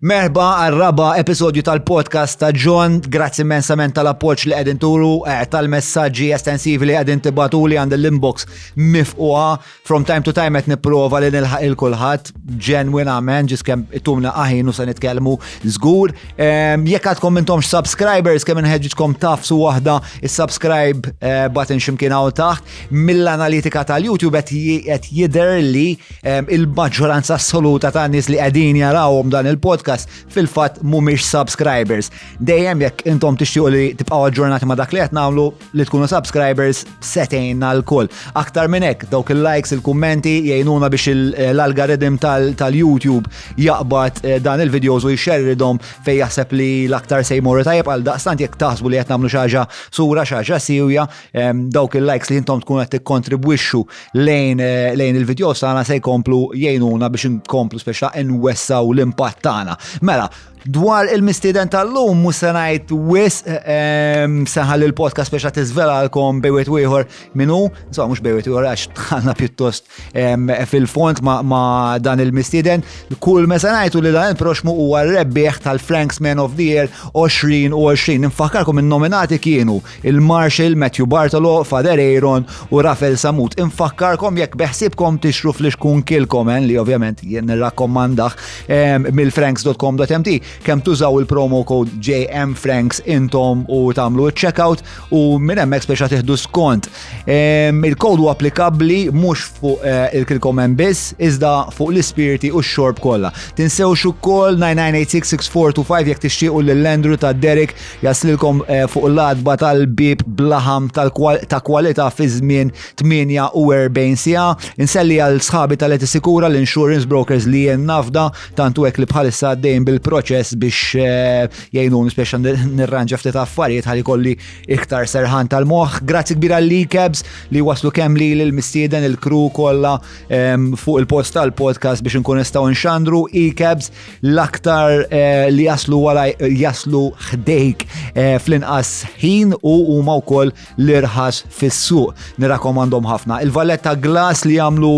Merħba għal-raba episodju tal-podcast ta' John, grazzi immensament tal-appoġġ li qegħdin turu, tal-messaġġi estensivi li qegħdin tibatuli għand l-inbox mifquha. From time to time qed nipprova li nilħaq il-kulħadd ġenwinament ġis kemm itumna aħin u se nitkellmu żgur. Jekk għadkom intomx subscribers kemm inħeġġitkom tafsu waħda is-subscribe button x'imkien hawn taħt. Mill-analitika tal-YouTube qed jidher li il-maġġoranza assoluta tan-nies li qegħdin jarawhom dan il-podcast fil-fatt mhumiex subscribers. Dejjem jekk intom tixtiequ li tibqgħu aġġornati ma' dak li qed nagħmlu li tkunu subscribers setejna l-kull. Aktar minn hekk dawk il-likes, il-kummenti jgħinuna biex l-algoritm tal-YouTube jaqbad dan il-videos u jxerridhom fejn jaħseb li l-aktar se jmorru tajjeb għal daqstant jekk taħsbu li qed nagħmlu xi ħaġa sura xi ħaġa sewja, dawk il-likes li intom tkunu qed tikkontribwixxu lejn il-videos tagħna se jkomplu jgħinuna biex inkomplu speċa nwessaw l-impatt tagħna. Mela, dwar il-mistieden tal-lum mhux se ngħid seħħal il-podcast biex tiżvelalkom bejwet ieħor minnu, insomma mhux bejwet ieħor għax tħallna pjuttost fil-font ma' dan il-mistieden. Kull meta ngħidu li dan il-proxmu huwa r-rebbieħ tal-Frank's Man of the Year 2020. Infakkarkom in-nominati kienu il-Marshall, Matthew Bartolo, Fader Aaron u Rafael Samut. Infakkarkom jekk beħsibkom tixtru fl-ixkun kilkom li ovvjament jien nirrakkomandah mill-franks.com.mt kemm tużaw il-promo code JMFranks intom u tagħmlu checkout u minn hemmhekk speċa tieħdu skont. Il-kod huwa applikabbli mhux fuq il-kilkom hemm biss, iżda fuq l-ispirti u x-xorb kollha. Tinsewx ukoll 99866425 jekk tixtiequ lill-Andrew ta' Derek jaslilkom fuq l-adba tal-bib blaħam ta' kwalità fi żmien 48 siegħa. Inselli għal sħabi tal-Etisikura l-insurance brokers li jien nafda tantu hekk li bħalissa għaddejn bil-proċess biex jgħinuni speċa nirranġa ftit affarijiet ħalli kolli iktar serħan tal-moħħ. Grazzi kbira l-Cabs li waslu kemm li l-mistieden il-crew kollha fuq il-post tal-podcast biex nkun nistgħu nxandru. Cabs l-aktar li jaslu ħdejk fl-inqas ħin u huma wkoll l-irħas fis-suq. Nirrakkomandhom ħafna. Il-Valletta Glass li jagħmlu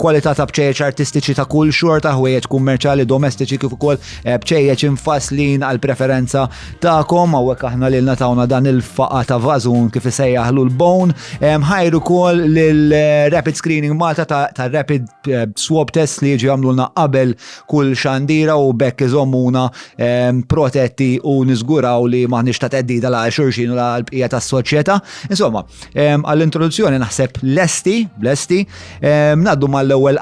kwalità ta' bċejjeċ artistiċi ta' kull xorta ħwejjeġ kummerċjali domestiċi kif ukoll bċejjeċ infaslin għal preferenza ta'kom, hawnhekk aħna lilna tawna dan il-faqa ta' vażun kif isejjaħlu l-bone. Ħajru wkoll lil-Rapid Screening Malta ta' Rapid Swab Test li jiġi jagħmlulna qabel kull xandira u bekk iżommuna protetti u niżguraw li maħniex ta' teddida la' xulxin u l-bqija tas-soċjetà. Insomma, għall-introduzzjoni naħseb lesti, ngħaddu mal-ewwel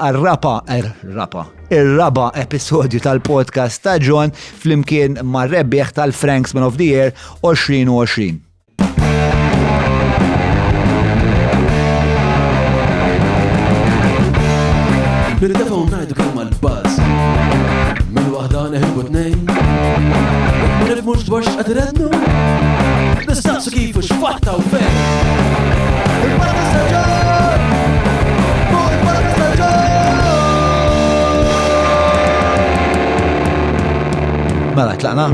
ir-raba episodju tal-podcast ta' John flimkien mar-rebbieħ tal-Frank's Man of the Year 2020. Nirdefaw ngħidu kemm mal-buzz mill-waħda neħibu tnejn. Ma nifhmux dwar x'qed irednu. Nistaqsu kif u x'fatta u fejn. Il-podcast ta' John! Il-podcast ta' John! Mela tlaqna.